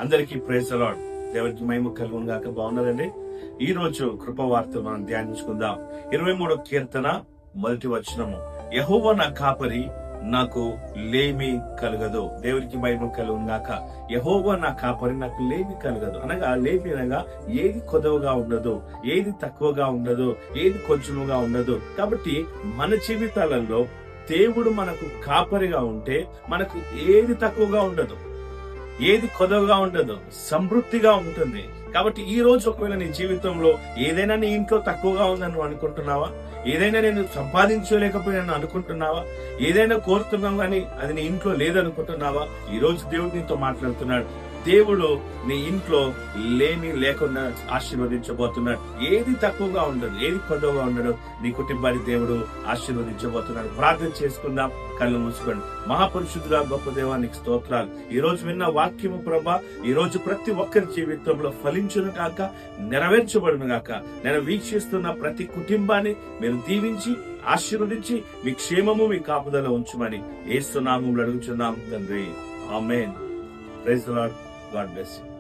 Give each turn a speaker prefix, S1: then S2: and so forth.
S1: అందరికీ praise the lord. దేవునికి మహిమ కలుగును గాక. బాగున్నారండి? ఈ రోజు కృపవార్తలు మనం ధ్యానించుకుందాం. 23వ కీర్తన 1వ వచనము. యెహోవా నా కాపరి, నాకు లేమి కలగదు. దేవునికి మహిమ కలుగును గాక. యెహోవా నా కాపరి, నాకు లేమి కలగదు అనగా, లేమి అనగా ఏది కొదవగా ఉండదు, ఏది తక్కువగా ఉండదు, ఏది కొంచెముగా ఉండదు. కాబట్టి మన జీవితాలలో దేవుడు మనకు కాపరిగా ఉంటే మనకు ఏది తక్కువగా ఉండదు, ఏది కొదవగా ఉండదు, సమృద్ధిగా ఉంటుంది. కాబట్టి ఈ రోజు ఒకవేళ నీ జీవితంలో ఏదైనా నీ ఇంట్లో తక్కువగా ఉందని నువ్వు అనుకుంటున్నావా? ఏదైనా నేను సంపాదించలేకపోయాను అనుకుంటున్నావా? ఏదైనా కోరుతున్నావు కానీ అది నీ ఇంట్లో లేదనుకుంటున్నావా? ఈ రోజు దేవుడు నీతో మాట్లాడుతున్నాడు. దేవుడు నీ ఇంట్లో లేమి లేకుండా ఆశీర్వదించబోతున్నాడు. ఏది తక్కువగా ఉండదు, ఏది కొద్దిగా ఉండదు. నీ కుటుంబాన్ని దేవుడు ఆశీర్వదించబోతున్నాడు. ప్రార్థన చేసుకుందాం. కళ్ళు మూసుకోండి. మహాపరిశుద్ధుడా, గొప్ప దేవానికి స్తోత్రాలు. ఈ రోజు విన్న వాక్యము ప్రభా, ఈ రోజు ప్రతి ఒక్కరి జీవితంలో ఫలించును గాక, నెరవేర్చబడును గాక. నేను వీక్షిస్తున్న ప్రతి కుటుంబాన్ని మీరు దీవించి ఆశీర్వదించి మీ క్షేమము మీ కాపుదల ఉంచుమని యేసు నామములో అడుగుచున్నాం తండ్రి. Amen. Praise the lord. God bless you.